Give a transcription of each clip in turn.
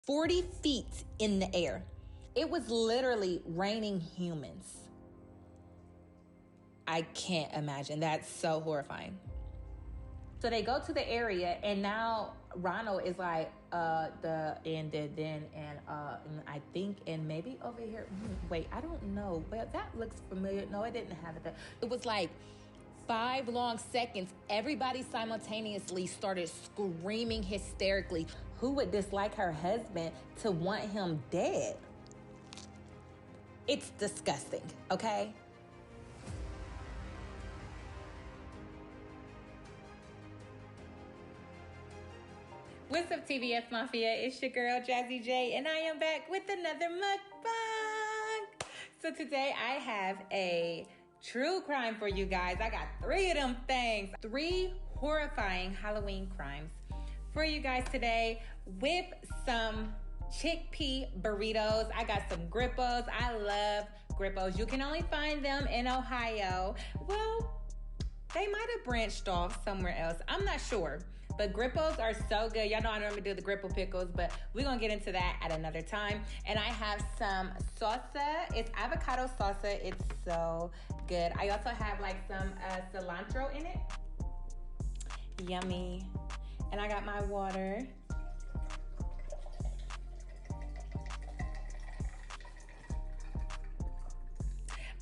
40 feet in the air. It was literally raining humans. I can't imagine. That's so horrifying. So they go to the area, and now Ronald is like, and I think, and maybe over here. Wait, I don't know. Well, that looks familiar. No, it didn't have it. It was like 5 long seconds. Everybody simultaneously started screaming hysterically. Who would dislike her husband to want him dead? It's disgusting, okay? What's up, TVF Mafia? It's your girl, Jazzy J, and I am back with another mukbang. So today I have a true crime for you guys. I got 3 of them things. 3 horrifying Halloween crimes for you guys today with some chickpea burritos. I got some grippos. I love grippos. You can only find them in Ohio. Well, they might have branched off somewhere else. I'm not sure. But grippos are so good. Y'all know I normally do the grippo pickles, but we're going to get into that at another time. And I have some salsa. It's avocado salsa. It's so good. I also have like some cilantro in it. Yummy. And I got my water.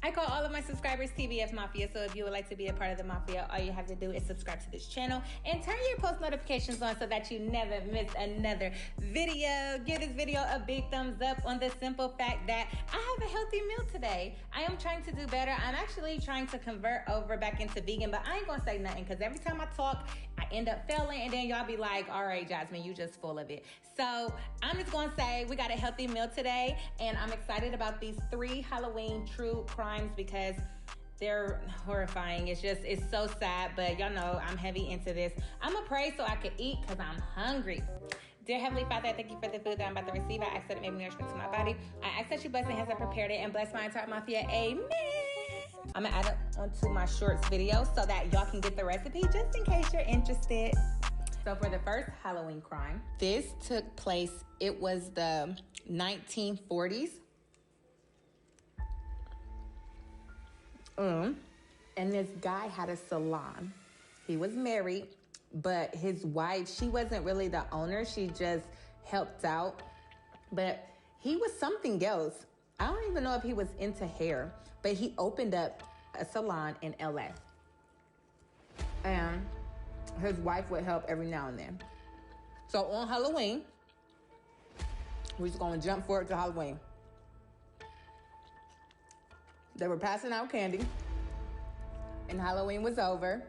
I call all of my subscribers TVF Mafia, so if you would like to be a part of the Mafia, all you have to do is subscribe to this channel and turn your post notifications on so that you never miss another video. Give this video a big thumbs up on the simple fact that I have a healthy meal today. I am trying to do better. I'm actually trying to convert over back into vegan, but I ain't gonna say nothing because every time I talk, I end up failing, and then y'all be like, all right, Jasmine, you just full of it. So I'm just gonna say we got a healthy meal today, and I'm excited about these 3 Halloween true crimes because they're horrifying. It's so sad, but y'all know I'm heavy into this. I'm gonna pray so I can eat because I'm hungry. Dear Heavenly Father, I thank you for the food that I'm about to receive. I ask that it may be nourishment to my body. I ask that you bless me as I prepared it and bless my entire Mafia. Amen. I'm gonna add it onto my shorts video so that y'all can get the recipe just in case you're interested. So for the first Halloween crime, this took place, it was the 1940s. And this guy had a salon. He was married, but his wife, she wasn't really the owner. She just helped out. But he was something else. I don't even know if he was into hair, but he opened up a salon in LA. And his wife would help every now and then. So on Halloween, we're just going to jump forward to Halloween. They were passing out candy, and Halloween was over.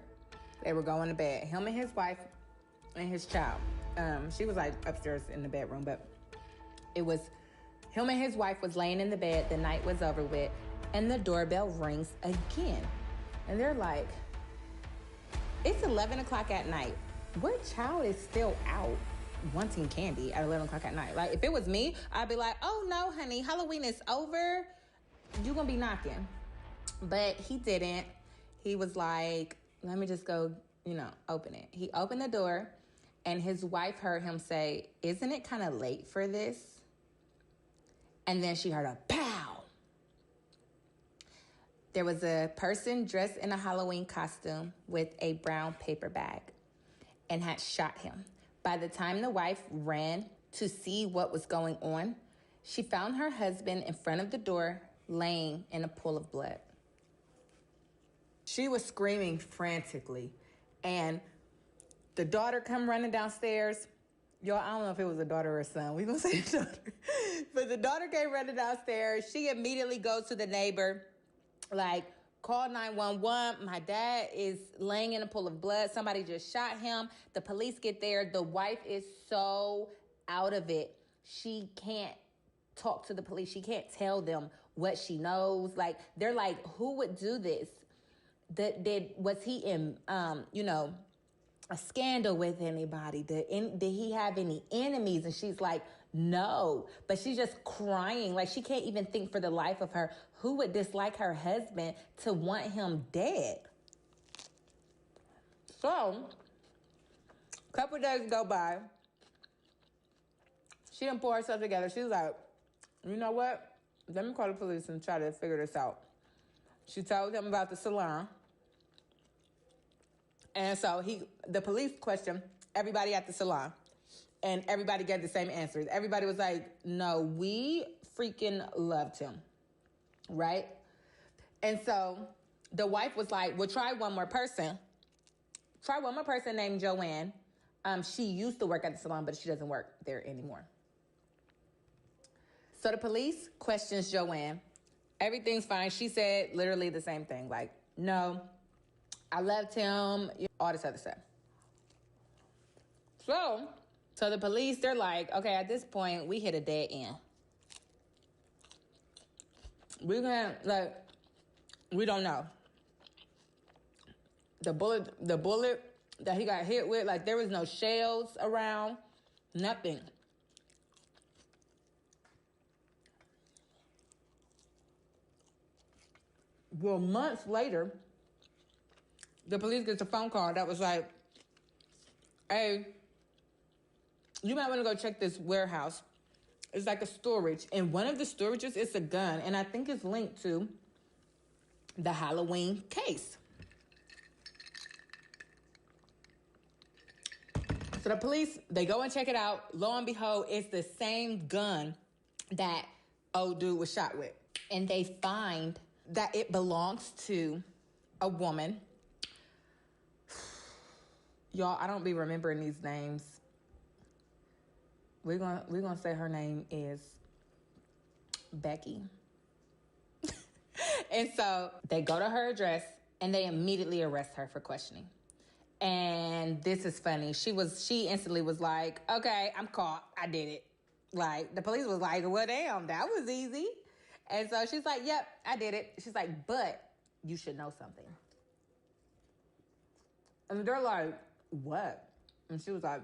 They were going to bed. Him and his wife and his child. She was like upstairs in the bedroom, but it was him and his wife was laying in the bed. The night was over with, and the doorbell rings again. And they're like, it's 11 o'clock at night. What child is still out wanting candy at 11 o'clock at night? Like, if it was me, I'd be like, oh no, honey, Halloween is over. You're gonna be knocking. But he didn't. He was like, let me just go, open it. He opened the door, and his wife heard him say, isn't it kind of late for this? And then she heard a pow. There was a person dressed in a Halloween costume with a brown paper bag and had shot him. By the time the wife ran to see what was going on, she found her husband in front of the door, laying in a pool of blood. She was screaming frantically, and the daughter come running downstairs. Y'all, I don't know if it was a daughter or a son. We gonna say daughter. But the daughter came running downstairs. She immediately goes to the neighbor, like, call 911. My dad is laying in a pool of blood. Somebody just shot him. The police get there. The wife is so out of it. She can't talk to the police. She can't tell them what she knows. Like, they're like, who would do this? Was he in, a scandal with anybody? Did he have any enemies? And she's like, no. But she's just crying. Like, she can't even think for the life of her. Who would dislike her husband to want him dead? So, a couple days go by. She didn't pull herself together. She was like, you know what? Let me call the police and try to figure this out. She told him about the salon. And so the police questioned everybody at the salon. And everybody gave the same answers. Everybody was like, no, we freaking loved him. Right? And so the wife was like, well, try one more person. Try one more person named Joanne. She used to work at the salon, but she doesn't work there anymore. So the police questions Joanne. Everything's fine. She said literally the same thing. Like, no, I loved him, all this other stuff. So the police, they're like, okay, at this point, we hit a dead end. We don't know. The bullet that he got hit with, like, there was no shells around, nothing. Well, months later, the police gets a phone call that was like, hey, you might want to go check this warehouse. It's like a storage. And one of the storages is a gun. And I think it's linked to the Halloween case. So the police, they go and check it out. Lo and behold, it's the same gun that old dude was shot with. And they find that it belongs to a woman. Y'all, I don't be remembering these names. We're gonna say her name is Becky. And so they go to her address and they immediately arrest her for questioning. And this is funny. She instantly was like, okay, I'm caught. I did it. Like, the police was like, well, damn, that was easy. And so she's like, yep, I did it. She's like, but you should know something. And they're like, what? And she was like,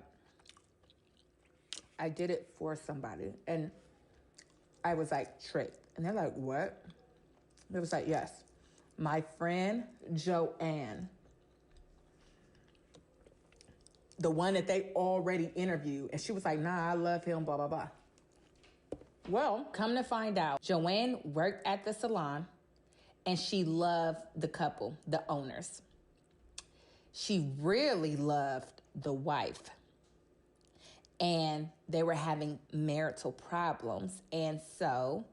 I did it for somebody. And I was like, tricked. And they're like, what? It was like, yes, my friend Joanne, the one that they already interviewed. And she was like, nah, I love him, blah, blah, blah. Well, come to find out, Joanne worked at the salon and she loved the couple, the owners. She really loved the wife. And they were having marital problems. And so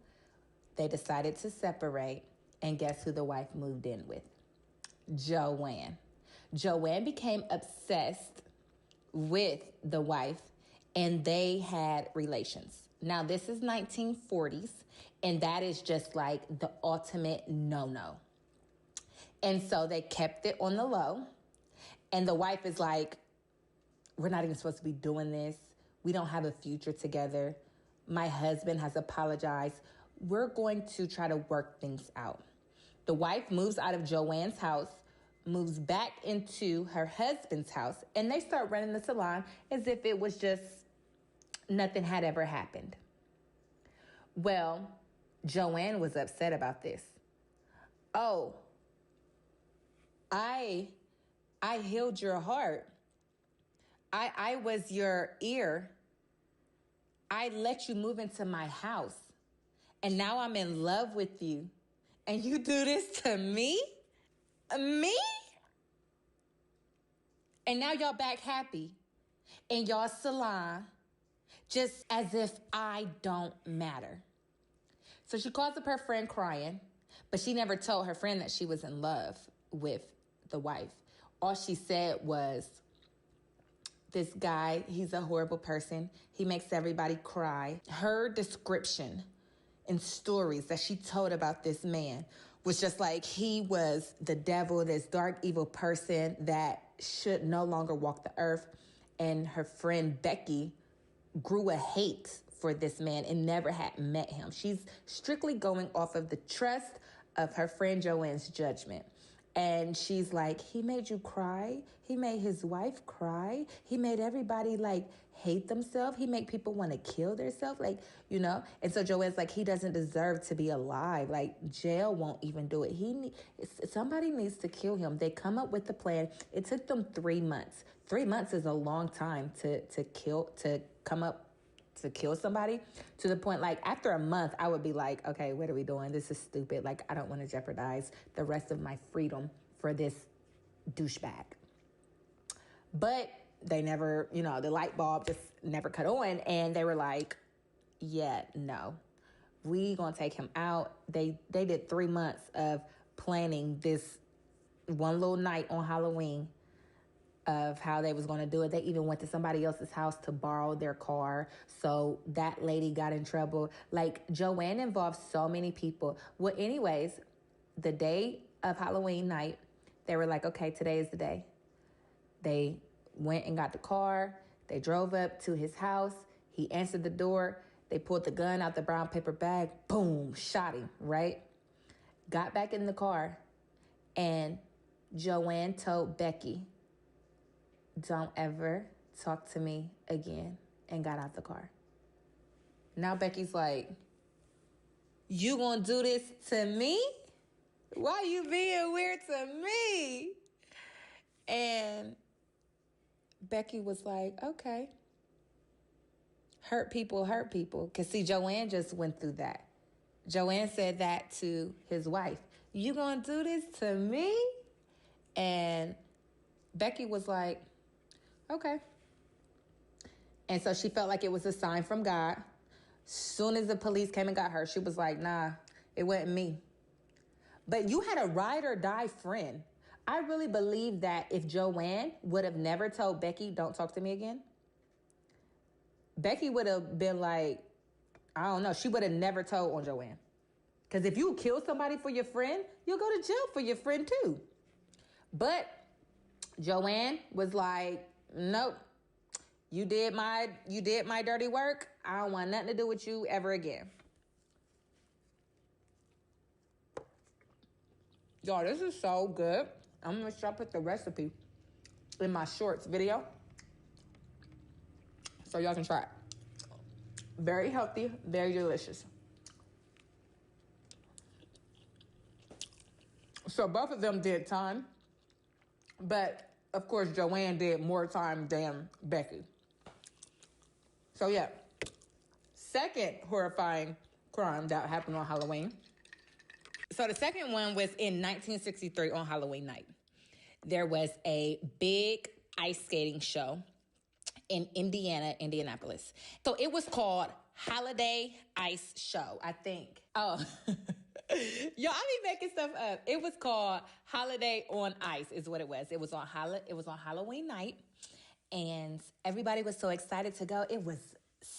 they decided to separate. And guess who the wife moved in with? Joanne. Joanne became obsessed with the wife and they had relations. Now, this is 1940s, and that is just like the ultimate no-no. And so they kept it on the low, and the wife is like, we're not even supposed to be doing this. We don't have a future together. My husband has apologized. We're going to try to work things out. The wife moves out of Joanne's house, moves back into her husband's house, and they start running the salon as if it was just nothing had ever happened. Well, Joanne was upset about this. Oh, I healed your heart. I was your ear. I let you move into my house. And now I'm in love with you. And you do this to me? Me? And now y'all back happy in y'all salon, just as if I don't matter. So she calls up her friend crying, but she never told her friend that she was in love with the wife. All she said was, this guy, he's a horrible person. He makes everybody cry. Her description and stories that she told about this man was just like he was the devil, this dark, evil person that should no longer walk the earth. And her friend Becky grew a hate for this man and never had met him. She's strictly going off of the trust of her friend Joanne's judgment. And she's like, he made you cry. He made his wife cry. He made everybody like hate themselves. He made people want to kill themselves, like, you know. And so Joanne's like, he doesn't deserve to be alive. Like, jail won't even do it. Somebody needs to kill him. They come up with the plan. It took them 3 months. 3 months is a long time to come up to kill somebody, to the point, like, after a month, I would be like, okay, what are we doing? This is stupid. Like, I don't want to jeopardize the rest of my freedom for this douchebag. But they never, the light bulb just never cut on. And they were like, yeah, no, we gonna take him out. They did 3 months of planning this one little night on Halloween of how they was going to do it. They even went to somebody else's house to borrow their car. So that lady got in trouble. Like, Joanne involved so many people. Well, anyways, the day of Halloween night, they were like, okay, today is the day. They went and got the car. They drove up to his house. He answered the door. They pulled the gun out the brown paper bag. Boom, shot him, right? Got back in the car, and Joanne told Becky, don't ever talk to me again, and got out the car. Now Becky's like, you gonna do this to me? Why you being weird to me? And Becky was like, okay. Hurt people. Because see, Joanne just went through that. Joanne said that to his wife. You gonna do this to me? And Becky was like, okay. And so she felt like it was a sign from God. Soon as the police came and got her, she was like, nah, it wasn't me. But you had a ride or die friend. I really believe that if Joanne would have never told Becky, don't talk to me again, Becky would have been like, I don't know, she would have never told on Joanne. Because if you kill somebody for your friend, you'll go to jail for your friend too. But Joanne was like, nope, you did my dirty work. I don't want nothing to do with you ever again. Y'all, this is so good. I'm going to try to put the recipe in my shorts video so y'all can try it. Very healthy, very delicious. So both of them did time, but of course Joanne did more time than Becky. So yeah, second horrifying crime that happened on Halloween. So the second one was in 1963 on Halloween night. There was a big ice skating show in Indianapolis. So it was called Holiday Ice Show, I think. Oh, yo, I be making stuff up. It was called Holiday on Ice is what it was. It was on Halloween night, and everybody was so excited to go. It was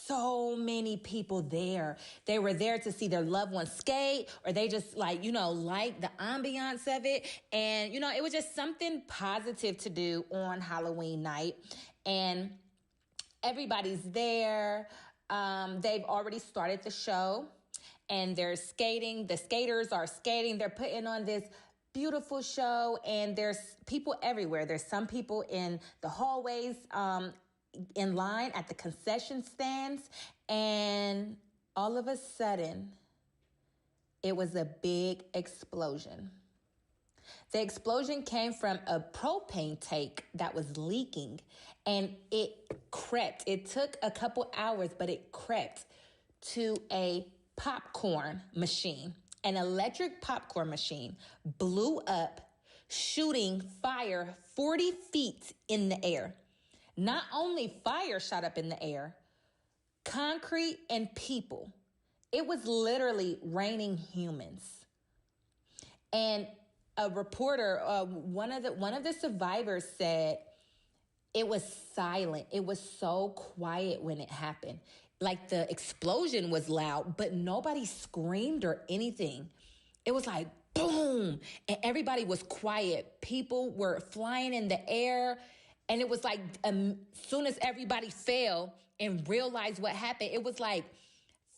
so many people there. They were there to see their loved ones skate, or they just like the ambiance of it. And, it was just something positive to do on Halloween night. And everybody's there. They've already started the show, and they're skating. The skaters are skating. They're putting on this beautiful show, and there's people everywhere. There's some people in the hallways, in line at the concession stands, and all of a sudden, it was a big explosion. The explosion came from a propane tank that was leaking, and it crept. It took a couple hours, but it crept to a popcorn machine. An electric popcorn machine blew up, shooting fire 40 feet in the air. Not only fire shot up in the air, concrete and people. It was literally raining humans. And a reporter, one of the survivors said it was silent. It was so quiet when it happened. Like, the explosion was loud, but nobody screamed or anything. It was like boom, and everybody was quiet. People were flying in the air. And it was like, soon as everybody fell and realized what happened, it was like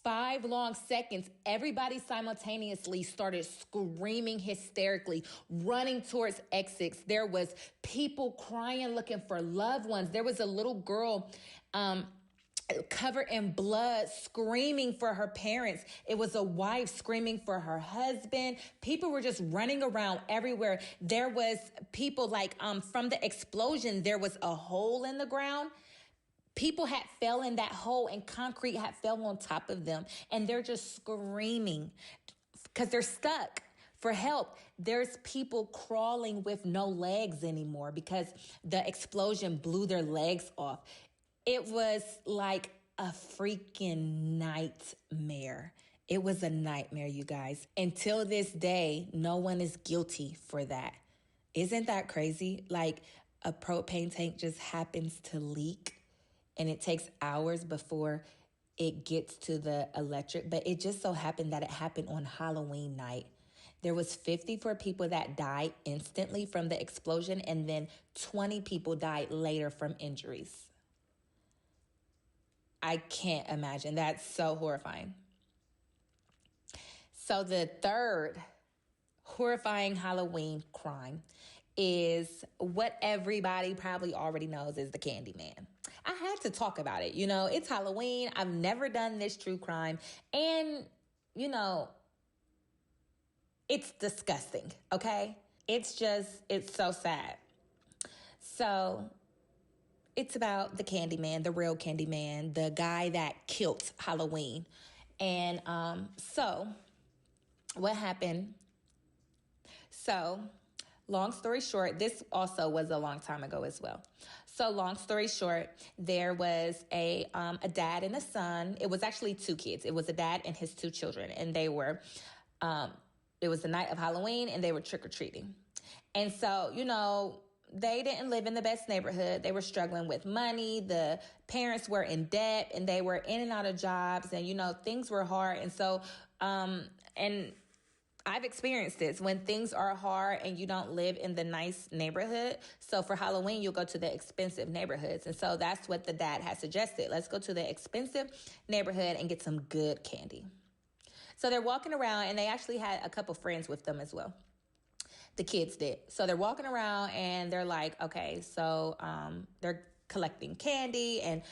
5 long seconds. Everybody simultaneously started screaming hysterically, running towards exits. There was people crying, looking for loved ones. There was a little girl covered in blood, screaming for her parents. It was a wife screaming for her husband. People were just running around everywhere. There was people from the explosion, there was a hole in the ground. People had fell in that hole and concrete had fell on top of them. And they're just screaming because they're stuck for help. There's people crawling with no legs anymore because the explosion blew their legs off. It was like a freaking nightmare. It was a nightmare, you guys. Until this day, no one is guilty for that. Isn't that crazy? Like a propane tank just happens to leak and it takes hours before it gets to the electric. But it just so happened that it happened on Halloween night. There was 54 people that died instantly from the explosion, and then 20 people died later from injuries. I can't imagine. That's so horrifying. So the third horrifying Halloween crime is what everybody probably already knows is the Candyman. I had to talk about it. You know, it's Halloween. I've never done this true crime. And, you know, it's disgusting, okay? It's so sad. So it's about the Candyman, the real Candyman, the guy that killed Halloween. And so what happened? So long story short, this also was a long time ago as well. So long story short, there was a dad and a son. It was actually two kids. It was a dad and his two children. And they were, it was the night of Halloween and they were trick-or-treating. And so, you know, they didn't live in the best neighborhood. They were struggling with money. The parents were in debt and they were in and out of jobs and, you know, things were hard. And so, and I've experienced this when things are hard and you don't live in the nice neighborhood. So for Halloween, you'll go to the expensive neighborhoods. And so that's what the dad had suggested. Let's go to the expensive neighborhood and get some good candy. So they're walking around and they actually had a couple friends with them as well. The kids did. So they're walking around and they're like, okay, so they're collecting candy and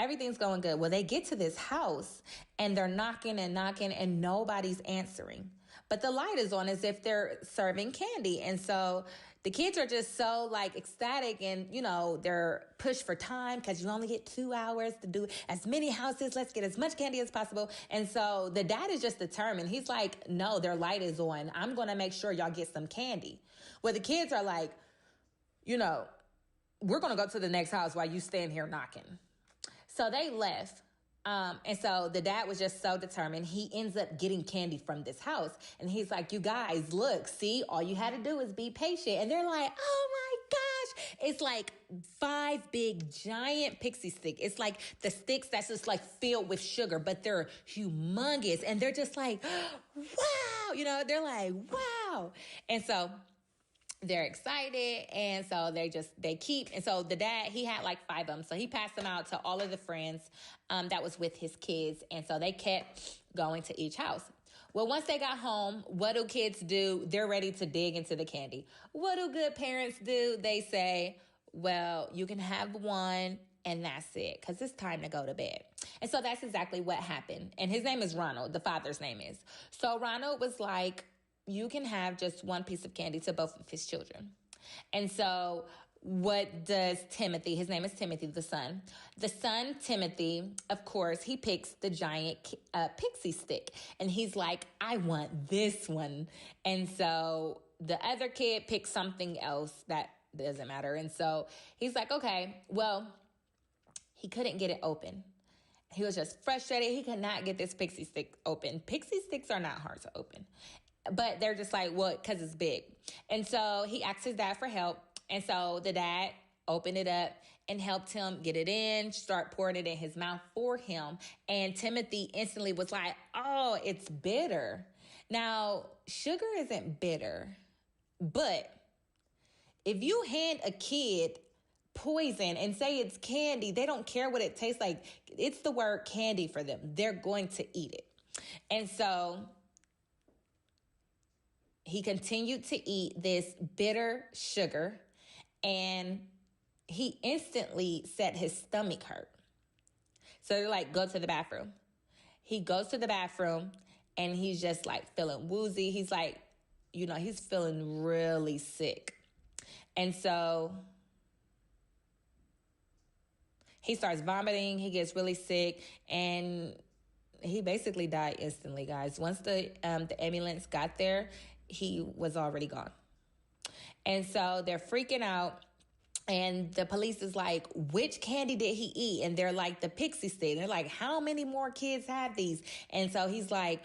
everything's going good. Well, they get to this house and they're knocking and nobody's answering. But the light is on as if they're serving candy. And so the kids are just so like ecstatic and, you know, they're pushed for time because you only get 2 hours to do as many houses. Let's get as much candy as possible. And so the dad is just determined. He's like, no, their light is on. I'm going to make sure y'all get some candy. Well, the kids are like, you know, we're going to go to the next house while you stand here knocking. So they left. And so the dad was just so determined. He ends up getting candy from this house. And he's like, you guys, look, see, all you had to do is be patient. And they're like, oh my gosh. It's like 5 big giant pixie stick. It's like the sticks that's just like filled with sugar, but they're humongous. And they're just like, wow. You know, they're like, wow. And so they're excited, and so they keep, and so the dad, he had like 5 of them, so he passed them out to all of the friends that was with his kids, and so they kept going to each house. Well, once they got home, what do kids do? They're ready to dig into the candy. What do good parents do? They say, well, you can have one, and that's it, because it's time to go to bed. And so that's exactly what happened, and his name is Ronald, the father's name is. So Ronald was like, you can have just one piece of candy to both of his children. And so what does Timothy, his name is Timothy, the son. The son, Timothy, of course, he picks the giant pixie stick. And he's like, I want this one. And so the other kid picks something else that doesn't matter. And so he's like, okay, well, he couldn't get it open. He was just frustrated. He could not get this pixie stick open. Pixie sticks are not hard to open. But they're just like, well, because it's big. And so he asked his dad for help. And so the dad opened it up and helped him get it in, start pouring it in his mouth for him. And Timothy instantly was like, oh, it's bitter. Now, sugar isn't bitter. But if you hand a kid poison and say it's candy, they don't care what it tastes like. It's the word candy for them. They're going to eat it. And so he continued to eat this bitter sugar, and he instantly said his stomach hurt. So they're like, go to the bathroom. He goes to the bathroom, and he's just like feeling woozy. He's like, you know, he's feeling really sick. And so He starts vomiting. He gets really sick, and he basically died instantly, guys. Once the ambulance got there, he was already gone. And so they're freaking out. And the police is like, which candy did he eat? And they're like, the pixie stick. They're like, how many more kids have these? And so he's like,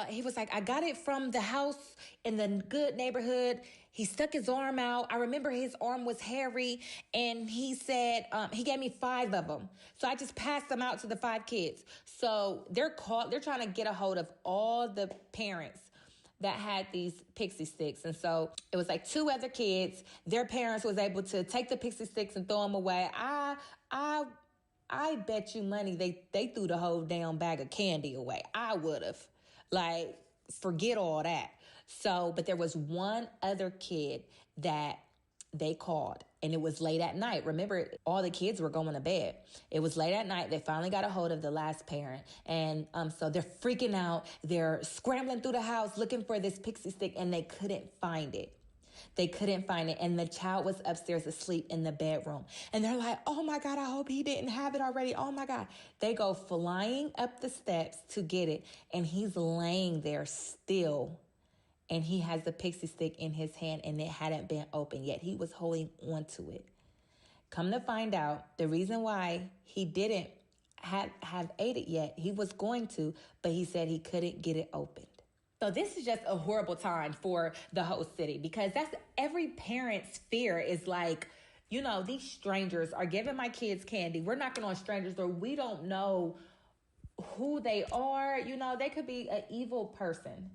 he was like, I got it from the house in the good neighborhood. He stuck his arm out. I remember his arm was hairy. And he said, he gave me 5 of them. So I just passed them out to the 5 kids. So they're trying to get a hold of all the parents that had these pixie sticks. And so it was like 2 other kids. Their parents was able to take the pixie sticks and throw them away. I bet you money they threw the whole damn bag of candy away. I would have. Like, forget all that. So, but there was one other kid that they called, and it was late at night. Remember, all the kids were going to bed. It was late at night. They finally got a hold of the last parent. And so they're freaking out. They're scrambling through the house looking for this pixie stick, and they couldn't find it. They couldn't find it. And the child was upstairs asleep in the bedroom. And they're like, oh my God, I hope he didn't have it already. Oh my God. They go flying up the steps to get it. And he's laying there still. And he has the pixie stick in his hand, and it hadn't been opened yet. He was holding onto it. Come to find out, the reason why he didn't have ate it yet, he was going to, but he said he couldn't get it opened. So this is just a horrible time for the host city, because that's every parent's fear is like, you know, these strangers are giving my kids candy. We're knocking on strangers door. We don't know who they are. You know, they could be an evil person.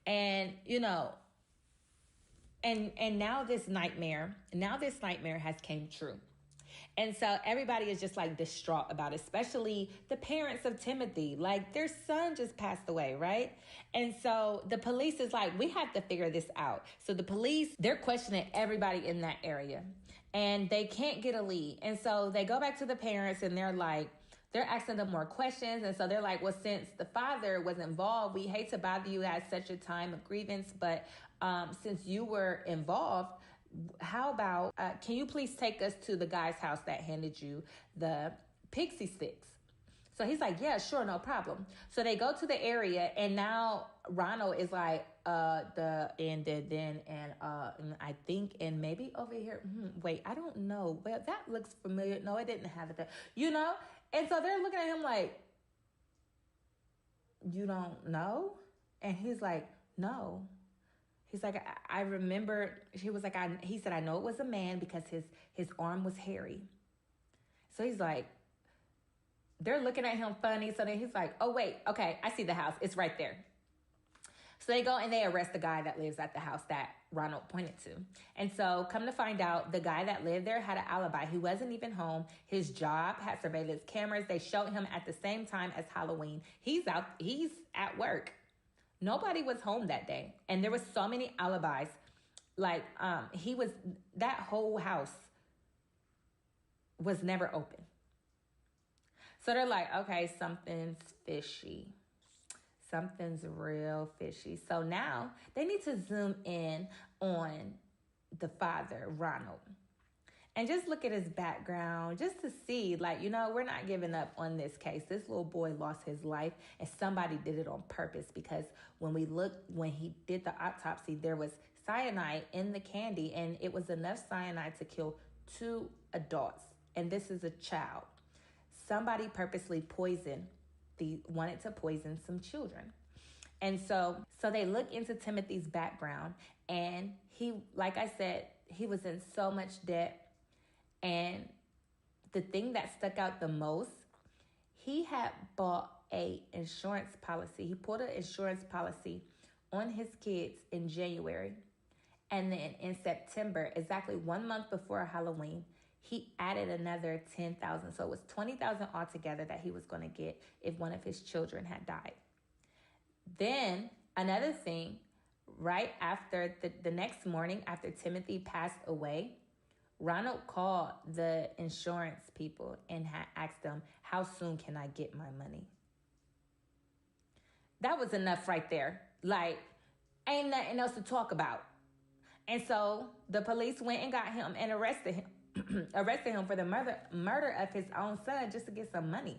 And, you know, and now this nightmare has came true. And so everybody is just like distraught about it, especially the parents of Timothy. Like, their son just passed away, right? And so the police is like, we have to figure this out. So the police, they're questioning everybody in that area, and they can't get a lead. And so they go back to the parents, and they're asking them more questions. And so they're like, well, since the father was involved, we hate to bother you at such a time of grievance, but since you were involved, how about, can you please take us to the guy's house that handed you the pixie sticks? So he's like, yeah, sure, no problem. So they go to the area, and now Ronald is like, and I think, and maybe over here, wait, I don't know. Well, that looks familiar. No, it didn't have it there, you know? And so they're looking at him like, you don't know? And he's like, no. He's like, I remember. He was like, he said, I know it was a man because his arm was hairy. So he's like, they're looking at him funny. So then he's like, oh, wait, okay, I see the house. It's right there. So they go and they arrest the guy that lives at the house that Ronald pointed to. And so come to find out, the guy that lived there had an alibi. He wasn't even home. His job had surveillance cameras. They showed him at the same time as Halloween. He's at work. Nobody was home that day. And there was so many alibis. Like, that whole house was never open. So they're like, okay, something's fishy. Something's real fishy. So now they need to zoom in on the father, Ronald, and just look at his background just to see, like, you know, we're not giving up on this case. This little boy lost his life, and somebody did it on purpose, because when he did the autopsy, there was cyanide in the candy, and it was enough cyanide to kill 2 adults. And this is a child. Somebody purposely wanted to poison some children. And so they look into Timothy's background, and he, like I said, he was in so much debt. And the thing that stuck out the most, he had bought a insurance policy. He put an insurance policy on his kids in January. And then in September, exactly 1 month before Halloween, he added another $10,000. So it was $20,000 altogether that he was going to get if one of his children had died. Then another thing, right after the next morning after Timothy passed away, Ronald called the insurance people and had asked them, how soon can I get my money? That was enough right there. Like, ain't nothing else to talk about. And so the police went and got him and arrested him. arrested him for the murder of his own son just to get some money.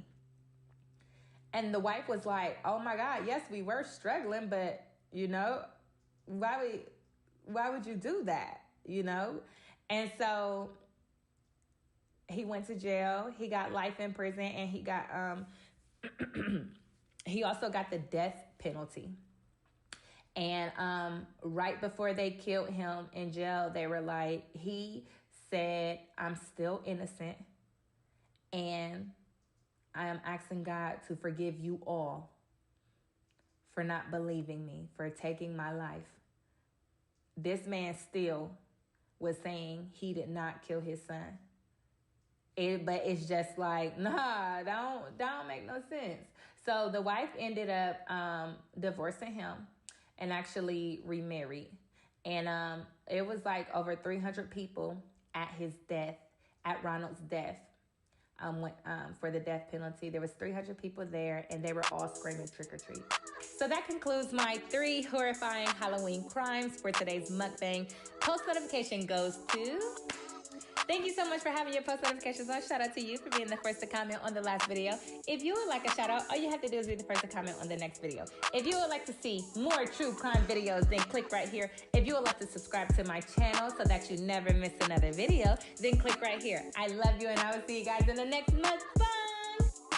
And the wife was like, oh my God, yes, we were struggling, but, you know, why would you do that, you know? And so he went to jail. He got life in prison, and he got he also got the death penalty. And right before they killed him in jail, they were like, he said, I'm still innocent, and I am asking God to forgive you all for not believing me, for taking my life. This man still was saying he did not kill his son. But it's just like, nah, don't make no sense. So the wife ended up divorcing him and actually remarried. And it was like over 300 people at his death, at Ronald's death, for the death penalty. There was 300 people there, and they were all screaming trick or treat. So that concludes my 3 horrifying Halloween crimes for today's mukbang. Post notification goes to... Thank you so much for having your post notifications on. Shout out to you for being the first to comment on the last video. If you would like a shout out, all you have to do is be the first to comment on the next video. If you would like to see more true crime videos, then click right here. If you would like to subscribe to my channel so that you never miss another video, then click right here. I love you, and I will see you guys in the next mukbang.